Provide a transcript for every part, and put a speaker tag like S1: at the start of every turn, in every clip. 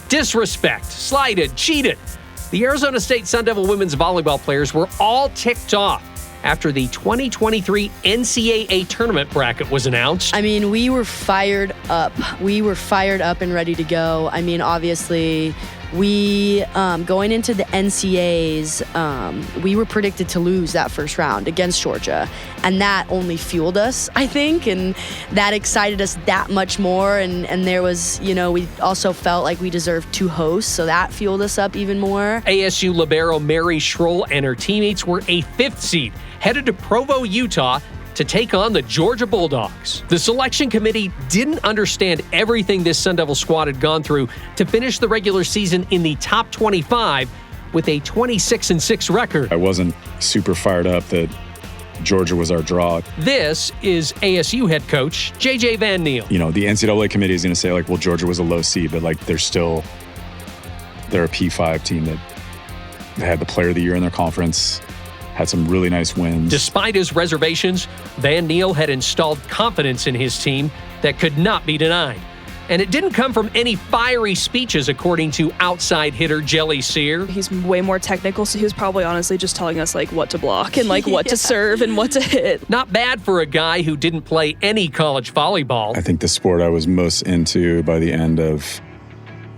S1: disrespect, slighted, cheated. The Arizona State Sun Devil women's volleyball players were all ticked off after the 2023 NCAA tournament bracket was announced.
S2: I mean, we were fired up. We were fired up and ready to go. I mean, obviously, we, going into the NCAAs, we were predicted to lose that first round against Georgia. And that only fueled us, I think, and that excited us that much more. And there was, we also felt like we deserved to host, so that fueled us up even more.
S1: ASU Libero Mary Shroll and her teammates were a 5th seed, headed to Provo, Utah, to take on the Georgia Bulldogs. The selection committee didn't understand everything this Sun Devil squad had gone through to finish the regular season in the top 25 with a 26-6 record.
S3: I wasn't super fired up that Georgia was our draw.
S1: This is ASU head coach JJ Van Niel.
S3: The NCAA committee is going to say, well, Georgia was a low seed, but they're a P5 team that had the player of the year in their conference, had some really nice wins.
S1: Despite his reservations, Van Niel had installed confidence in his team that could not be denied. And it didn't come from any fiery speeches, according to outside hitter Geli.
S4: He's way more technical, so he was probably honestly just telling us what to block and what to serve and what to hit.
S1: Not bad for a guy who didn't play any college volleyball.
S3: I think the sport I was most into by the end of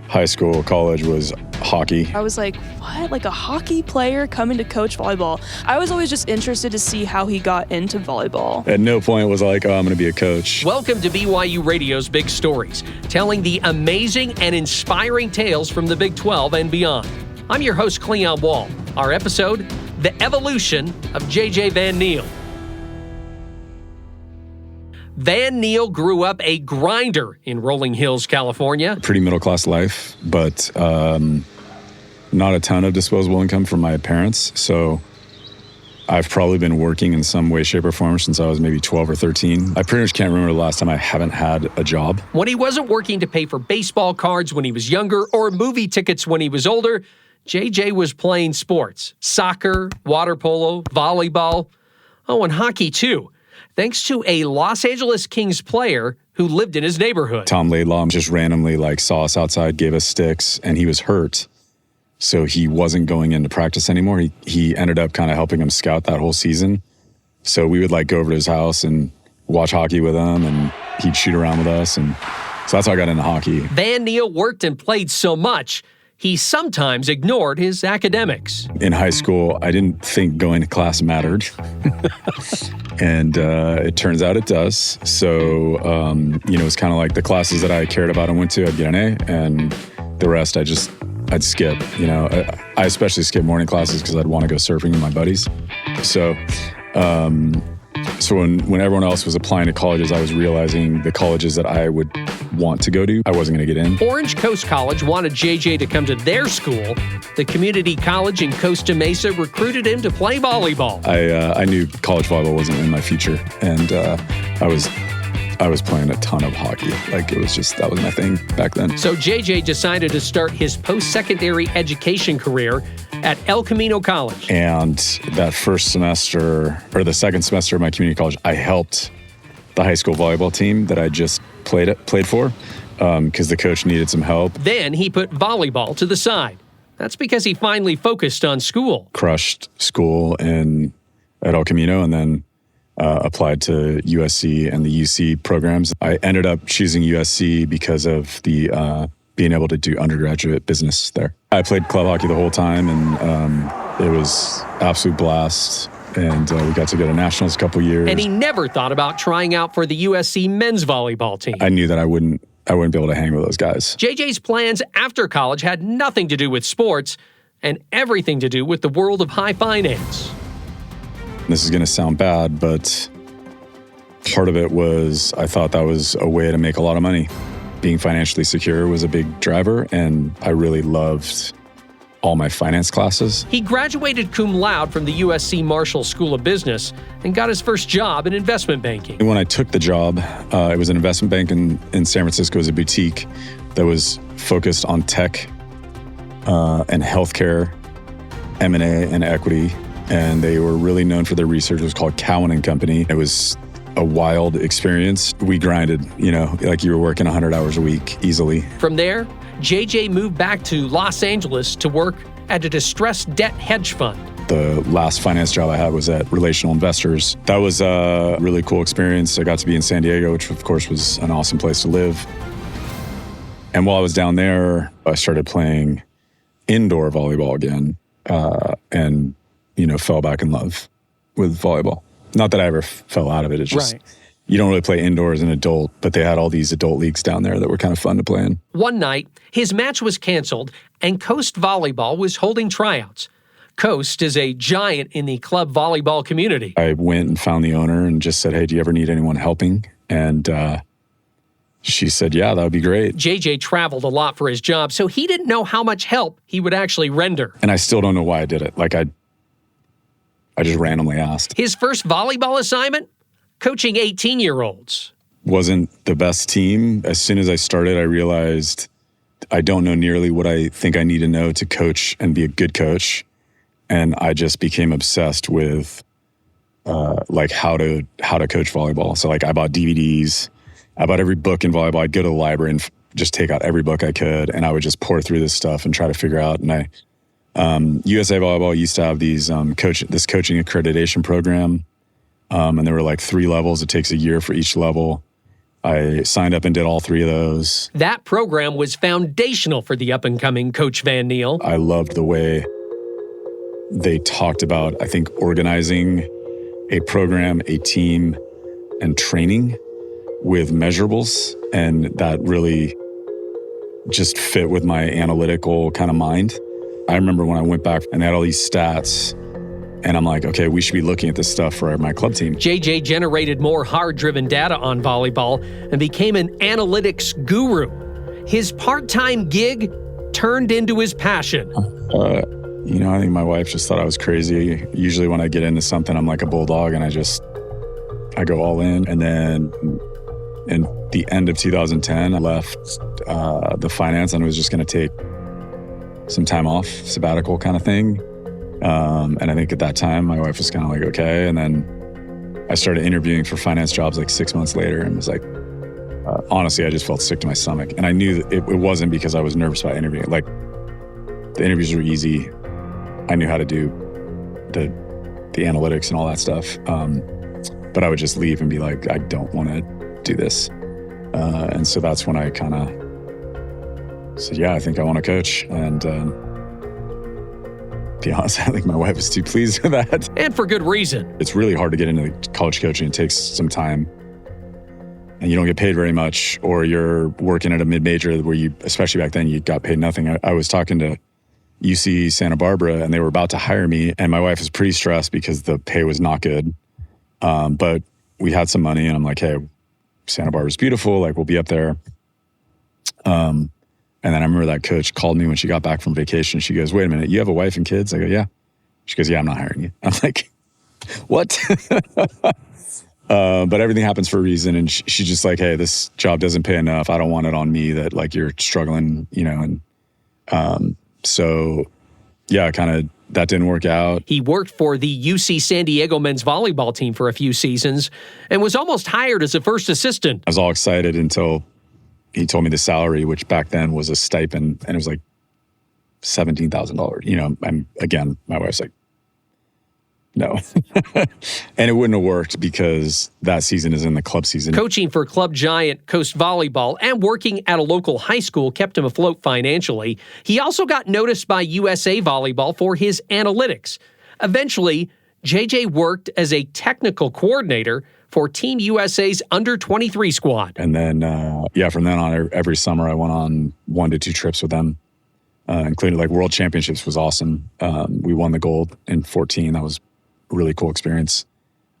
S3: high school, college was hockey.
S4: I was like, what? Like a hockey player coming to coach volleyball? I was always just interested to see how he got into volleyball.
S3: At no point was I like, I'm going to be a coach.
S1: Welcome to BYU Radio's Big Stories, telling the amazing and inspiring tales from the Big 12 and beyond. I'm your host, Cleon Wall. Our episode, The Evolution of JJ Van Niel. Van Niel grew up a grinder in Rolling Hills, California.
S3: Pretty middle-class life, but not a ton of disposable income from my parents. So I've probably been working in some way, shape, or form since I was maybe 12 or 13. I pretty much can't remember the last time I haven't had a job.
S1: When he wasn't working to pay for baseball cards when he was younger or movie tickets when he was older, JJ was playing sports. Soccer, water polo, volleyball, and hockey too. Thanks to a Los Angeles Kings player who lived in his neighborhood.
S3: Tom Laidlaw just randomly saw us outside, gave us sticks, and he was hurt. So he wasn't going into practice anymore. He ended up kind of helping him scout that whole season. So we would go over to his house and watch hockey with him, and he'd shoot around with us. And so that's how I got into hockey.
S1: Van Niel worked and played so much, he sometimes ignored his academics.
S3: In high school, I didn't think going to class mattered. And it turns out it does. So, it's kind of like the classes that I cared about and went to, I'd get an A, and the rest I'd skip. I especially skip morning classes because I'd want to go surfing with my buddies. So when everyone else was applying to colleges, I was realizing the colleges that I would want to go to, I wasn't going to get in.
S1: Orange Coast College wanted JJ to come to their school. The community college in Costa Mesa recruited him to play volleyball.
S3: I knew college volleyball wasn't in my future, and I was playing a ton of hockey. That was my thing back then.
S1: So JJ decided to start his post-secondary education career at El Camino College.
S3: And that first semester, or the second semester of my community college, I helped the high school volleyball team that I just played for because the coach needed some help.
S1: Then he put volleyball to the side. That's because he finally focused on school.
S3: Crushed school at El Camino, and then applied to USC and the UC programs. I ended up choosing USC because of the being able to do undergraduate business there. I played club hockey the whole time, and it was absolute blast. And we got to go to nationals a couple years.
S1: And he never thought about trying out for the USC men's volleyball team.
S3: I knew that I wouldn't be able to hang with those guys.
S1: JJ's plans after college had nothing to do with sports and everything to do with the world of high finance.
S3: This is going to sound bad, but part of it was I thought that was a way to make a lot of money. Being financially secure was a big driver, and I really loved all my finance classes.
S1: He graduated cum laude from the USC Marshall School of Business and got his first job in investment banking.
S3: When I took the job, it was an investment bank in San Francisco. It was a boutique that was focused on tech and healthcare, M&A, and equity. And they were really known for their research. It was called Cowan & Company. It was a wild experience. We grinded, like you were working 100 hours a week easily.
S1: From there, JJ moved back to Los Angeles to work at a distressed debt hedge fund.
S3: The last finance job I had was at Relational Investors. That was a really cool experience. I got to be in San Diego, which of course was an awesome place to live. And while I was down there, I started playing indoor volleyball again, and fell back in love with volleyball. Not that I ever fell out of it. It's just, You don't really play indoors as an adult, but they had all these adult leagues down there that were kind of fun to play in.
S1: One night, his match was canceled and Coast Volleyball was holding tryouts. Coast is a giant in the club volleyball community.
S3: I went and found the owner and just said, hey, do you ever need anyone helping? And she said, yeah, that would be great.
S1: JJ traveled a lot for his job, so he didn't know how much help he would actually render.
S3: And I still don't know why I did it. Like I just randomly asked.
S1: His first volleyball assignment? Coaching 18-year-olds.
S3: Wasn't the best team. As soon as I started, I realized I don't know nearly what I think I need to know to coach and be a good coach. And I just became obsessed with how to coach volleyball. So like I bought DVDs, I bought every book in volleyball. I'd go to the library and just take out every book I could, and I would just pour through this stuff and try to figure out. And USA Volleyball used to have these this coaching accreditation program, and there were like 3 levels. It takes a year for each level. I signed up and did all 3 of those.
S1: That program was foundational for the up-and-coming Coach Van Niel.
S3: I loved the way they talked about, I think, organizing a program, a team, and training with measurables. And that really just fit with my analytical kind of mind. I remember when I went back and they had all these stats, and I'm like, okay, we should be looking at this stuff for my club team.
S1: JJ generated more hard-driven data on volleyball and became an analytics guru. His part-time gig turned into his passion.
S3: I think my wife just thought I was crazy. Usually when I get into something, I'm like a bulldog and I go all in. And then in the end of 2010, I left the finance and was just going to take some time off, sabbatical kind of thing. And I think at that time, my wife was kind of like, okay. And then I started interviewing for finance jobs like 6 months later and was like, honestly, I just felt sick to my stomach. And I knew that it wasn't because I was nervous about interviewing. Like the interviews were easy. I knew how to do the analytics and all that stuff. But I would just leave and be like, I don't want to do this. And so that's when I kind of said, yeah, I think I want to coach. And to be honest, I think my wife is too pleased with that.
S1: And for good reason.
S3: It's really hard to get into college coaching. It takes some time. And you don't get paid very much, or you're working at a mid-major where you, especially back then, you got paid nothing. I was talking to UC Santa Barbara and they were about to hire me, and my wife was pretty stressed because the pay was not good. But we had some money and I'm like, hey, Santa Barbara's beautiful. Like we'll be up there. And then I remember that coach called me when she got back from vacation. She goes, wait a minute, you have a wife and kids? I go, yeah. She goes, yeah, I'm not hiring you. I'm like, what? But everything happens for a reason. And she's just like, hey, this job doesn't pay enough. I don't want it on me that like you're struggling, and so yeah, kind of that didn't work out.
S1: He worked for the UC San Diego men's volleyball team for a few seasons and was almost hired as a first assistant.
S3: I was all excited until he told me the salary, which back then was a stipend, and it was like $17,000. And again, my wife's like, no. And it wouldn't have worked because that season is in the club season.
S1: Coaching for club giant Coast Volleyball and working at a local high school kept him afloat financially. He also got noticed by USA Volleyball for his analytics. Eventually, JJ worked as a technical coordinator for Team USA's under-23 squad. And
S3: then, from then on, every summer I went on 1 to 2 trips with them, including like World Championships was awesome. We won the gold in 2014. That was a really cool experience.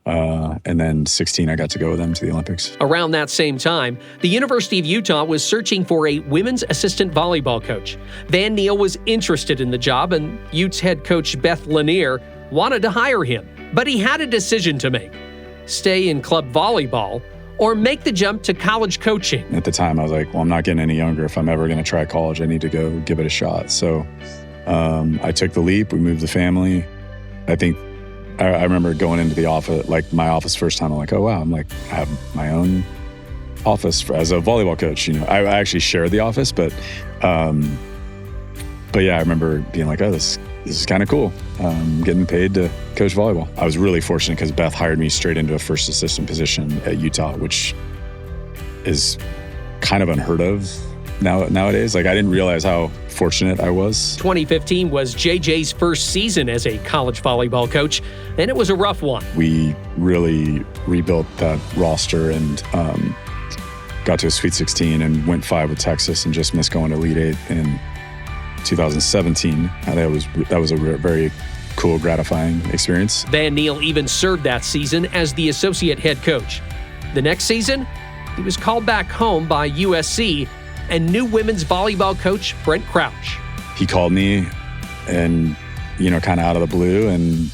S3: And then 2016, I got to go with them to the Olympics.
S1: Around that same time, the University of Utah was searching for a women's assistant volleyball coach. Van Niel was interested in the job, and Utes head coach Beth Lanier wanted to hire him. But he had a decision to make: stay in club volleyball or make the jump to college coaching.
S3: At the time, I was like, well, I'm not getting any younger. If I'm ever going to try college, I need to go give it a shot. So I took the leap. We moved the family. I think I remember going into the office, like my office first time. I'm like, oh wow, I have my own office as a volleyball coach. I actually shared the office, but yeah, I remember being like, oh, this is kind of cool. Getting paid to coach volleyball. I was really fortunate because Beth hired me straight into a first assistant position at Utah, which is kind of unheard of nowadays. Like, I didn't realize how fortunate I was.
S1: 2015 was JJ's first season as a college volleyball coach, and it was a rough one.
S3: We really rebuilt that roster and got to a Sweet 16 and went 5 with Texas and just missed going to Elite 8 in 2017. That was a very cool, gratifying experience.
S1: Van Niel even served that season as the associate head coach. The next season, he was called back home by USC and new women's volleyball coach Brent Crouch.
S3: He called me and, kind of out of the blue and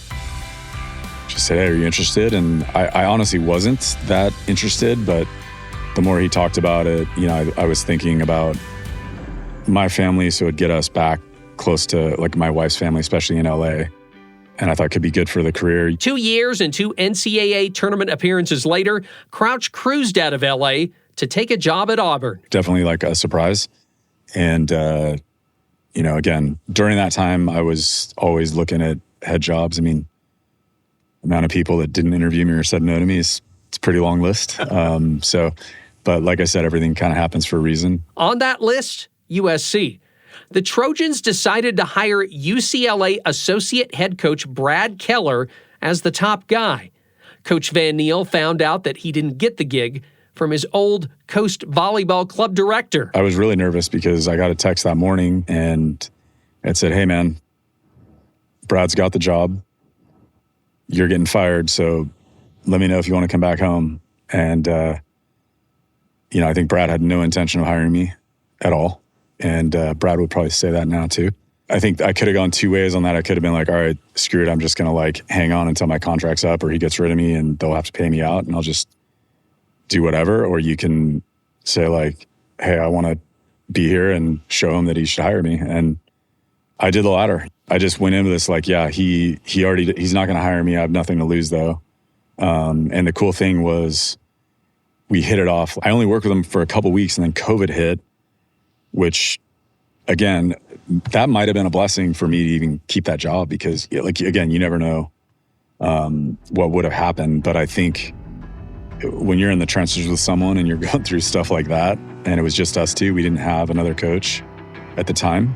S3: just said, hey, are you interested? And I honestly wasn't that interested, but the more he talked about it, I was thinking about my family, so it'd get us back close to like my wife's family, especially in LA. And I thought it could be good for the career.
S1: 2 years and 2 NCAA tournament appearances later, Crouch cruised out of LA to take a job at Auburn.
S3: Definitely like a surprise. And, again, during that time, I was always looking at head jobs. I mean, the amount of people that didn't interview me or said no to me it's a pretty long list. But like I said, everything kind of happens for a reason.
S1: On that list, USC. The Trojans decided to hire UCLA associate head coach Brad Keller as the top guy. Coach Van Niel found out that he didn't get the gig from his old Coast Volleyball Club director.
S3: I was really nervous because I got a text that morning and it said, hey man, Brad's got the job. You're getting fired, so let me know if you want to come back home. And, I think Brad had no intention of hiring me at all. And Brad would probably say that now too. I think I could have gone 2 ways on that. I could have been like, all right, screw it. I'm just going to hang on until my contract's up or he gets rid of me and they'll have to pay me out and I'll just do whatever. Or you can say hey, I want to be here and show him that he should hire me. And I did the latter. I just went into this yeah, he's not going to hire me. I have nothing to lose though. And the cool thing was we hit it off. I only worked with him for a couple weeks and then COVID hit, which again, that might've been a blessing for me to even keep that job because again, you never know what would have happened. But I think when you're in the trenches with someone and you're going through stuff like that, and it was just us two, we didn't have another coach at the time.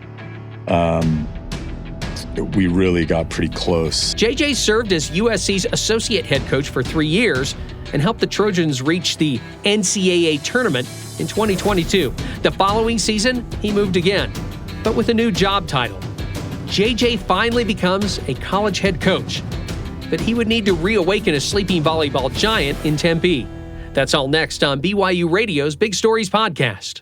S3: We really got pretty close.
S1: JJ served as USC's associate head coach for 3 years and helped the Trojans reach the NCAA tournament in 2022. The following season, he moved again, but with a new job title. JJ finally becomes a college head coach, but he would need to reawaken a sleeping volleyball giant in Tempe. That's all next on BYU Radio's Big Stories podcast.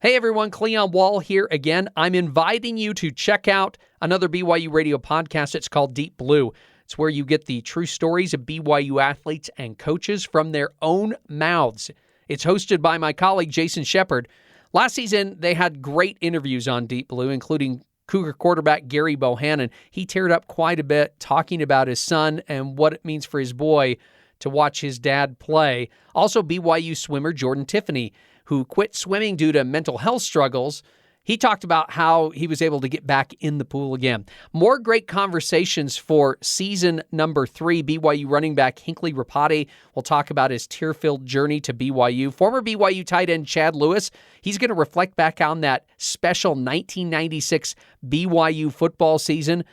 S1: Hey everyone, Cleon Wall here again. I'm inviting you to check out another BYU Radio podcast. It's called Deep Blue. It's where you get the true stories of BYU athletes and coaches from their own mouths. It's hosted by my colleague, Jason Shepard. Last season, they had great interviews on Deep Blue, including Cougar quarterback Gary Bohannon. He teared up quite a bit talking about his son and what it means for his boy to watch his dad play. Also, BYU swimmer Jordan Tiffany, who quit swimming due to mental health struggles. He talked about how he was able to get back in the pool again. More great conversations for season number 3. BYU running back Hinckley Rapati will talk about his tear-filled journey to BYU. Former BYU tight end Chad Lewis, he's going to reflect back on that special 1996 BYU football season.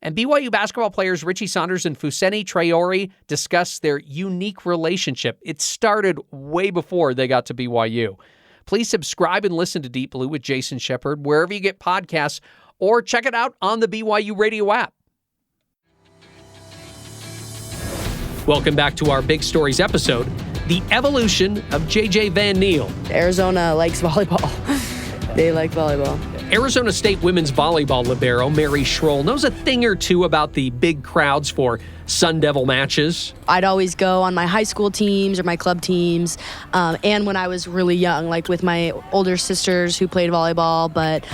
S1: And BYU basketball players Richie Saunders and Fuseni Traore discuss their unique relationship. It started way before they got to BYU. Please subscribe and listen to Deep Blue with Jason Shepard wherever you get podcasts or check it out on the BYU Radio app. Welcome back to our Big Stories episode, the evolution of JJ Van Niel.
S2: Arizona likes volleyball. They like volleyball.
S1: Arizona State women's volleyball libero Mary Shroll knows a thing or two about the big crowds for Sun Devil matches.
S2: I'd always go on my high school teams or my club teams, and when I was really young, like with my older sisters who played volleyball. But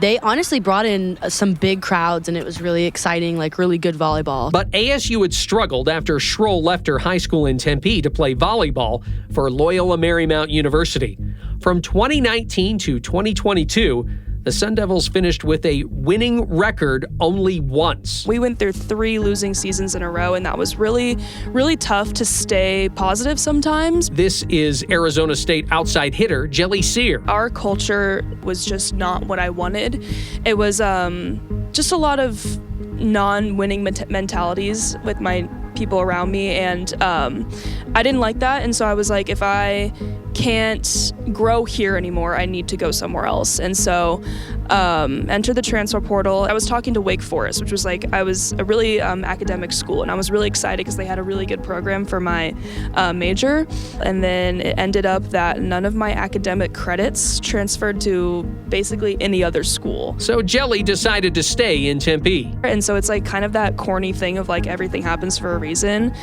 S2: they honestly brought in some big crowds, and it was really exciting, like really good volleyball.
S1: But ASU had struggled after Shroll left her high school in Tempe to play volleyball for Loyola Marymount University. From 2019 to 2022, the Sun Devils finished with a winning record only once.
S4: We went through 3 losing seasons in a row, and that was really, really tough to stay positive sometimes.
S1: This is Arizona State outside hitter Geli.
S4: Our culture was just not what I wanted. It was just a lot of non-winning mentalities with my people around me, and I didn't like that. And so I was like, if I can't grow here anymore, I need to go somewhere else. And so entered the transfer portal. I was talking to Wake Forest, which was I was a really academic school, and I was really excited because they had a really good program for my major. And then it ended up that none of my academic credits transferred to basically any other school.
S1: So Geli decided to stay in Tempe.
S4: And so it's kind of that corny thing of everything happens for a reason,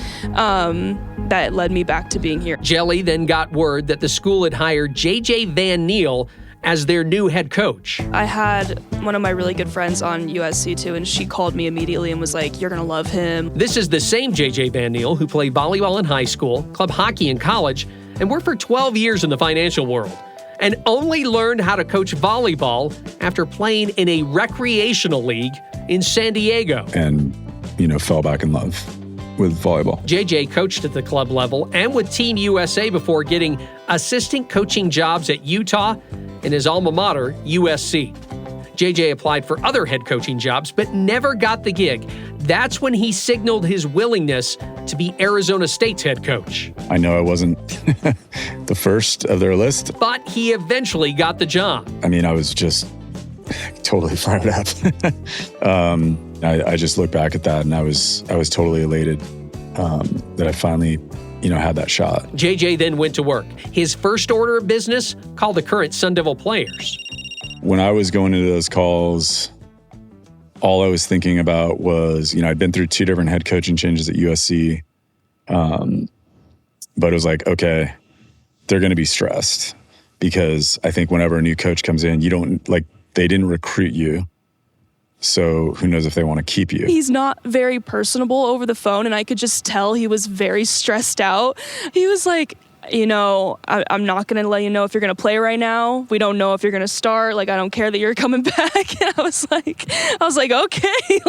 S4: that led me back to being here.
S1: Geli then got word that the school had hired JJ Van Niel as their new head coach.
S4: I had one of my really good friends on USC too, and she called me immediately and was like, "You're gonna love him."
S1: This is the same JJ Van Niel who played volleyball in high school, club hockey in college, and worked for 12 years in the financial world, and only learned how to coach volleyball after playing in a recreational league in San Diego.
S3: And, fell back in love with volleyball.
S1: JJ coached at the club level and with Team USA before getting assistant coaching jobs at Utah and his alma mater, USC. JJ applied for other head coaching jobs, but never got the gig. That's when he signaled his willingness to be Arizona State's head coach.
S3: I know I wasn't the first of their list,
S1: but he eventually got the job.
S3: I was just totally fired up. I just look back at that, and I was totally elated that I finally, had that shot.
S1: JJ then went to work. His first order of business, called the current Sun Devil players.
S3: When I was going into those calls, all I was thinking about was, I'd been through 2 different head coaching changes at USC, but it was like, okay, they're going to be stressed because I think whenever a new coach comes in, they didn't recruit you. So who knows if they want to keep you.
S4: He's not very personable over the phone, and I could just tell he was very stressed out. He was like, I'm not going to let you know if you're going to play right now. We don't know if you're going to start. I don't care that you're coming back. And I was like, okay.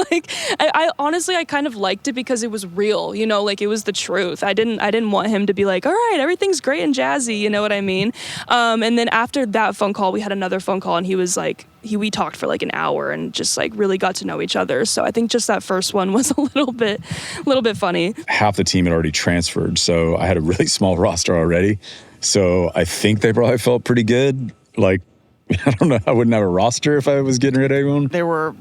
S4: I honestly, I kind of liked it because it was real, it was the truth. I didn't want him to be like, all right, everything's great and jazzy. You know what I mean? And then after that phone call, we had another phone call, and he was like, we talked for an hour and just really got to know each other. So I think just that first one was a little bit funny.
S3: Half the team had already transferred, so I had a really small roster already. So I think they probably felt pretty good. I don't know, I wouldn't have a roster if I was getting rid of everyone.
S5: There were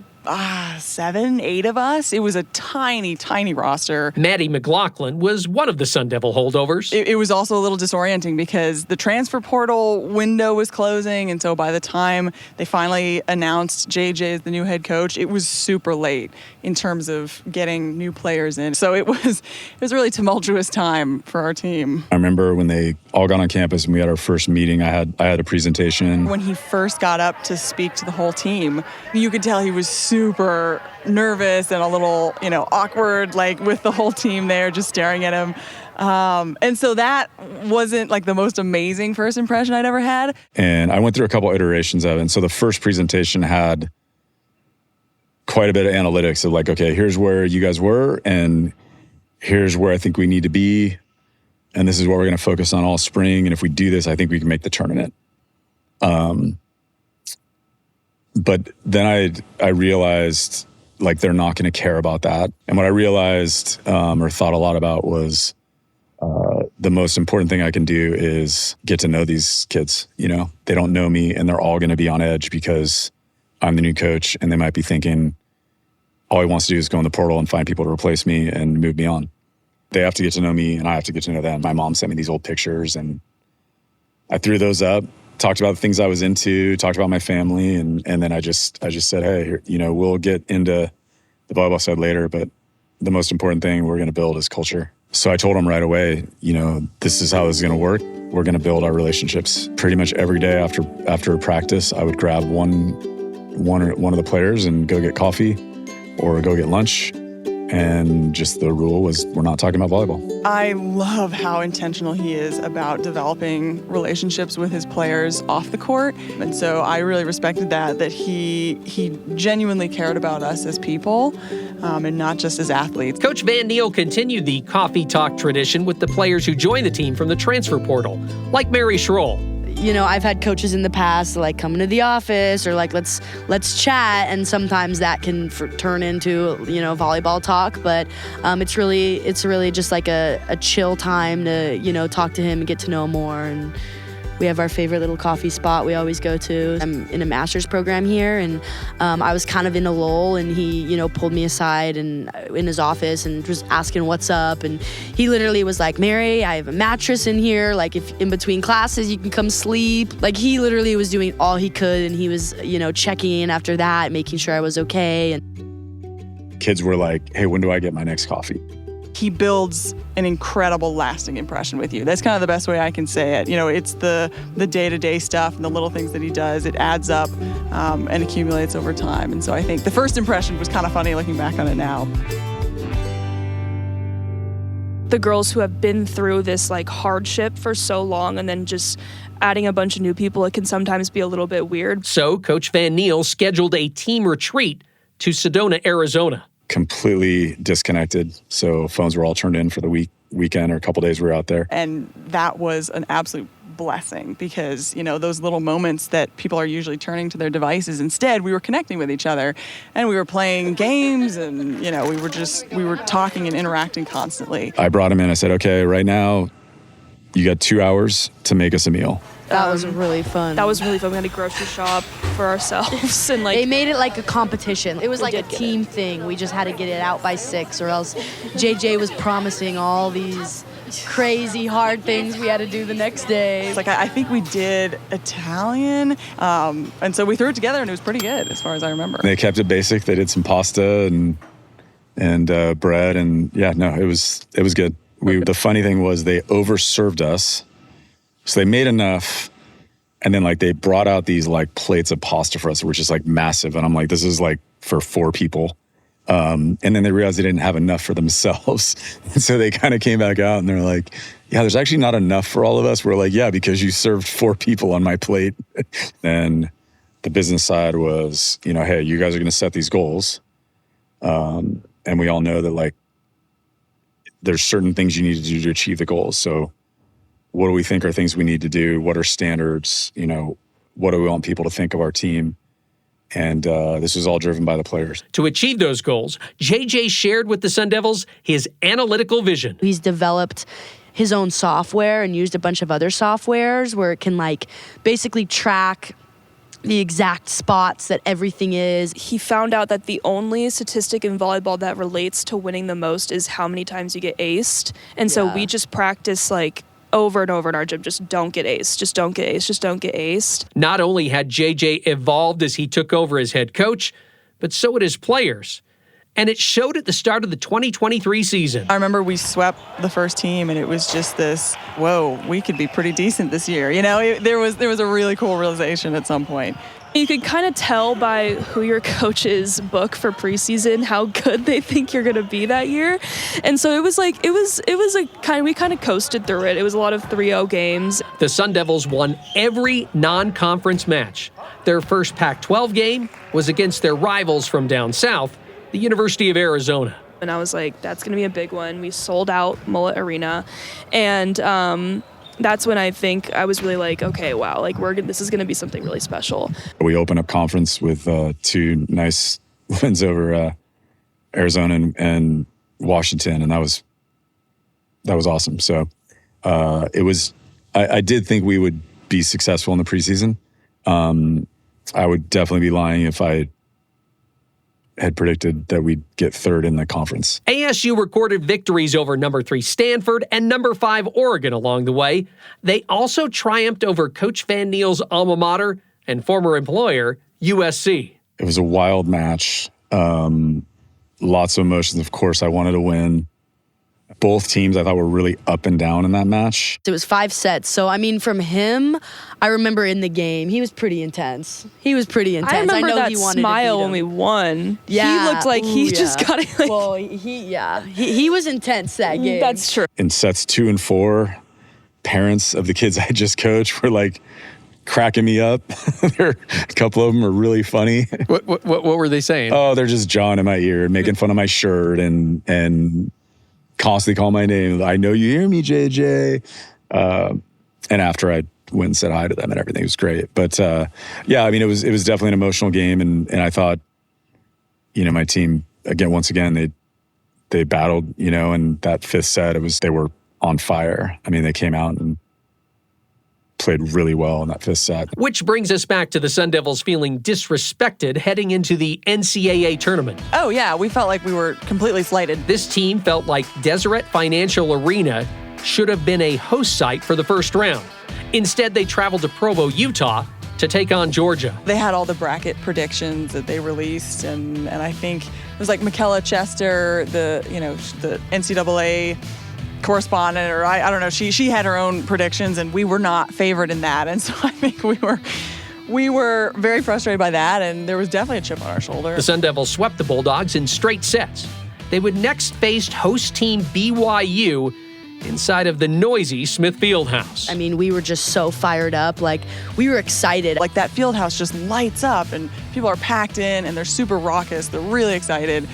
S5: 7, 8 of us. It was a tiny, tiny roster.
S1: Maddie McLaughlin was one of the Sun Devil holdovers.
S5: It was also a little disorienting because the transfer portal window was closing, and so by the time they finally announced JJ as the new head coach, it was super late in terms of getting new players in. So it was a really tumultuous time for our team.
S3: I remember when they all got on campus and we had our first meeting, I had a presentation.
S5: When he first got up to speak to the whole team, you could tell he was super nervous and a little, awkward, with the whole team there just staring at him. And so that wasn't the most amazing first impression I'd ever had.
S3: And I went through a couple iterations of it. And so the first presentation had quite a bit of analytics of okay, here's where you guys were, and here's where I think we need to be. And this is what we're going to focus on all spring. And if we do this, I think we can make the tournament. But then I realized they're not going to care about that. And what I realized or thought a lot about was the most important thing I can do is get to know these kids. They don't know me, and they're all going to be on edge because I'm the new coach, and they might be thinking all he wants to do is go in the portal and find people to replace me and move me on. They have to get to know me, and I have to get to know them. My mom sent me these old pictures, and I threw those up talked about the things I was into, talked about my family, and then I just said, hey, we'll get into the volleyball side later, but the most important thing we're going to build is culture. So I told him right away, this is how this is going to work. We're going to build our relationships. Pretty much every day after a practice, I would grab one of the players and go get coffee or go get lunch. And just the rule was, we're not talking about volleyball.
S5: I love how intentional he is about developing relationships with his players off the court. And so I really respected that he genuinely cared about us as people and not just as athletes.
S1: Coach Van Niel continued the coffee talk tradition with the players who joined the team from the transfer portal, like Mary Shroll.
S2: I've had coaches in the past like come into the office or like let's chat, and sometimes that can turn into volleyball talk. But it's really just like a chill time to talk to him and get to know him more. And we have our favorite little coffee spot we always go to. I'm in a master's program here, and I was kind of in a lull, and he pulled me aside and in his office and was asking what's up. And he literally was like, Mary, I have a mattress in here. Like, if in between classes you can come sleep. Like, he literally was doing all he could, and he was checking in after that, making sure I was okay. And
S3: kids were like, hey, when do I get my next coffee?
S5: He builds an incredible lasting impression with you. That's kind of the best way I can say it. It's the day-to-day stuff and the little things that he does. It adds up and accumulates over time. And so I think the first impression was kind of funny looking back on it now.
S4: The girls who have been through this like hardship for so long, and then just adding a bunch of new people, it can sometimes be a little bit weird.
S1: So Coach Van Niel scheduled a team retreat to Sedona, Arizona.
S3: Completely disconnected. So phones were all turned in for the weekend or a couple days we were out there.
S5: And that was an absolute blessing because, those little moments that people are usually turning to their devices, instead we were connecting with each other and we were playing games and, we were talking and interacting constantly.
S3: I brought him in. I said, okay, right now you got 2 hours to make us a meal.
S2: That was really fun.
S4: That was really fun. We had to grocery shop for ourselves. And
S2: they made it like a competition. It was like a team thing. We just had to get it out by 6, or else JJ was promising all these crazy hard things we had to do the next day.
S5: It's like, I think we did Italian. And so we threw it together and it was pretty good as far as I remember.
S3: They kept it basic. They did some pasta and bread. And yeah, no, it was good. The funny thing was they overserved us. So they made enough, and then like they brought out these like plates of pasta for us, which is like massive. And I'm like, this is like for 4 people. And then they realized they didn't have enough for themselves. And so they kind of came back out and they're like, yeah, there's actually not enough for all of us. We're like, yeah, because you served 4 people on my plate. And the business side was, hey, you guys are going to set these goals. And we all know that like there's certain things you need to do to achieve the goals. So what do we think are things we need to do? What are standards? What do we want people to think of our team? And this was all driven by the players.
S1: To achieve those goals, JJ shared with the Sun Devils his analytical vision.
S2: He's developed his own software and used a bunch of other softwares where it can like basically track the exact spots that everything is.
S4: He found out that the only statistic in volleyball that relates to winning the most is how many times you get aced. And so we just practice like over and over in our gym, just don't get aced, just don't get aced, just don't get aced.
S1: Not only had JJ evolved as he took over as head coach, but so had his players. And it showed at the start of the 2023 season.
S5: I remember we swept the first team, and it was just this, whoa, we could be pretty decent this year. There was a really cool realization at some point.
S4: You can kind of tell by who your coaches book for preseason how good they think you're going to be that year. And so it was we kind of coasted through it. It was a lot of 3-0 games.
S1: The Sun Devils won every non-conference match. Their first Pac-12 game was against their rivals from down south, the University of Arizona.
S4: And I was like, that's going to be a big one. We sold out Mullet Arena. And that's when I think I was really like, okay, wow, like this is going to be something really special.
S3: We opened up conference with 2 nice wins over Arizona and Washington, and that was awesome. So it was. I did think we would be successful in the preseason. I would definitely be lying if I had predicted that we'd get third in the conference.
S1: ASU recorded victories over number 3 Stanford and number 5 Oregon along the way. They also triumphed over Coach Van Niel's alma mater and former employer, USC.
S3: It was a wild match. Lots of emotions. Of course, I wanted to win. Both teams, I thought, were really up and down in that match.
S2: It was 5 sets. So, I mean, from him, I remember in the game, he was pretty intense.
S4: I remember
S2: know
S4: that
S2: he wanted
S4: smile
S2: to beat him.
S4: when we won.
S2: Yeah.
S4: He looked like he just got it. Like,
S2: well, he was intense that game.
S4: That's true.
S3: In sets 2 and 4, parents of the kids I just coached were like cracking me up. A couple of them are really funny.
S1: What were they saying?
S3: Oh, they're just jawing in my ear, making fun of my shirt and constantly call my name. I know you hear me, JJ. And after I went and said hi to them and everything, it was great. But yeah, I mean, it was definitely an emotional game. And I thought, my team, once again, they battled, and that 5th set, they were on fire. I mean, they came out and played really well in that 5th set.
S1: Which brings us back to the Sun Devils feeling disrespected heading into the NCAA tournament.
S5: Oh, yeah, we felt like we were completely slighted.
S1: This team felt like Deseret Financial Arena should have been a host site for the first round. Instead, they traveled to Provo, Utah to take on Georgia.
S5: They had all the bracket predictions that they released, and I think it was like Michaela Chester, the NCAA correspondent, or I don't know, she had her own predictions, and we were not favored in that. And so I think we were very frustrated by that, and there was definitely a chip on our shoulder.
S1: The Sun Devils swept the Bulldogs in straight sets. They would next face host team BYU inside of the noisy Smith Fieldhouse.
S2: I mean, we were just so fired up. Like, we were excited.
S5: Like, that field house just lights up, and people are packed in, and they're super raucous. They're really excited.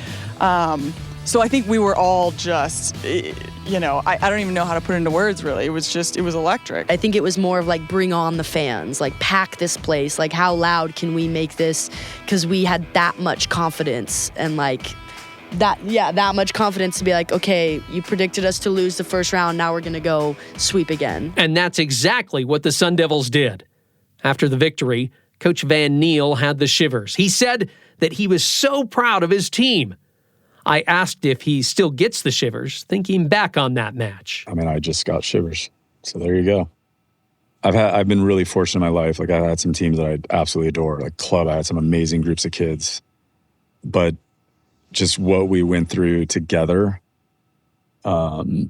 S5: So I think we were all just, I don't even know how to put it into words, really. It was electric.
S2: I think it was more of like, bring on the fans, like pack this place. Like, how loud can we make this? Because we had that much confidence and that much confidence to be like, okay, you predicted us to lose the first round. Now we're going to go sweep again.
S1: And that's exactly what the Sun Devils did. After the victory, Coach Van Niel had the shivers. He said that he was so proud of his team. I asked if he still gets the shivers, thinking back on that match.
S3: I mean, I just got shivers. So there you go. I've been really fortunate in my life. Like, I've had some teams that I absolutely adore. Like club, I had some amazing groups of kids. But just what we went through together, I've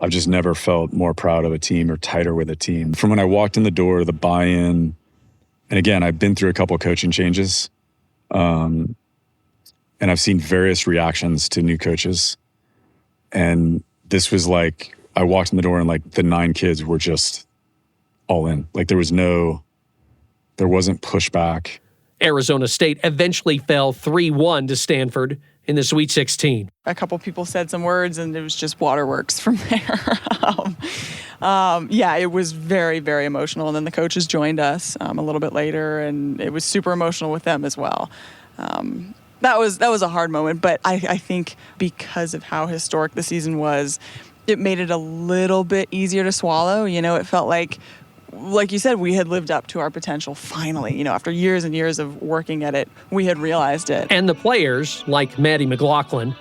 S3: just never felt more proud of a team or tighter with a team. From when I walked in the door, the buy-in, and again, I've been through a couple of coaching changes. And I've seen various reactions to new coaches. And this was like, I walked in the door and like the 9 kids were just all in. Like there wasn't pushback.
S1: Arizona State eventually fell 3-1 to Stanford in the Sweet 16.
S5: A couple people said some words, and it was just waterworks from there. Yeah, it was very, very emotional. And then the coaches joined us a little bit later, and it was super emotional with them as well. That was a hard moment, but I think because of how historic the season was, it made it a little bit easier to swallow. It felt like you said, we had lived up to our potential finally. After years and years of working at it, we had realized it.
S1: And the players, like Maddie McLaughlin,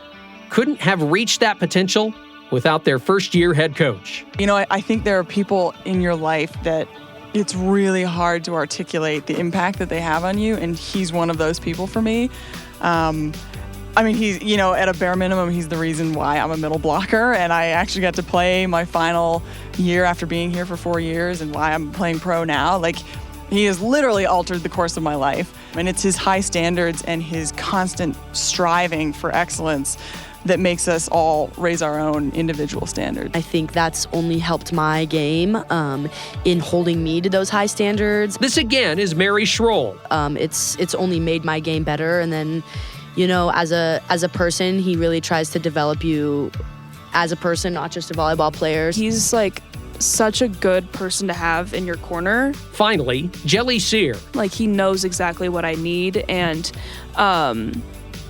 S1: couldn't have reached that potential without their first-year head coach.
S5: I think there are people in your life that it's really hard to articulate the impact that they have on you, and he's one of those people for me. He's, at a bare minimum, he's the reason why I'm a middle blocker, and I actually got to play my final year after being here for 4 years, and why I'm playing pro now. Like, he has literally altered the course of my life, and it's his high standards and his constant striving for excellence that makes us all raise our own individual standards.
S2: I think that's only helped my game in holding me to those high standards.
S1: This again is Mary Shroll.
S2: It's only made my game better, and then, as a person, he really tries to develop you as a person, not just a volleyball player.
S4: He's like such a good person to have in your corner.
S1: Finally, Geli Sear.
S4: Like, he knows exactly what I need, and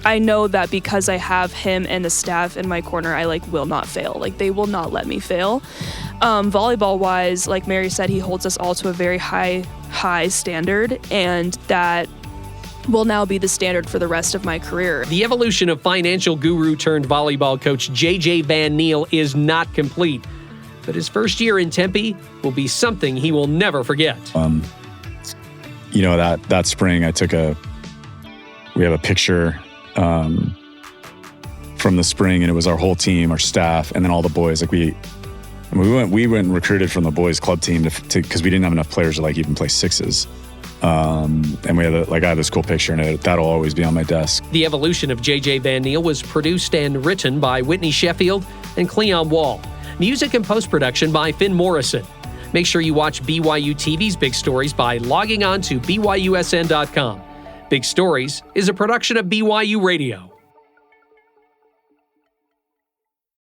S4: I know that because I have him and the staff in my corner, I will not fail. Like, they will not let me fail. Volleyball wise, like Mary said, he holds us all to a very high standard, and that will now be the standard for the rest of my career.
S1: The evolution of financial guru turned volleyball coach JJ Van Niel is not complete, but his first year in Tempe will be something he will never forget.
S3: That spring we have a picture from the spring, and it was our whole team, our staff, and then all the boys. Like we went and recruited from the boys club team because we didn't have enough players to even play sixes. And we had I have this cool picture, and that'll always be on my desk.
S1: The evolution of JJ Van Niel was produced and written by Whitney Sheffield and Cleon Wall. Music and post-production by Finn Morrison. Make sure you watch BYUtv's Big Stories by logging on to BYUSN.com. Big Stories is a production of BYU Radio.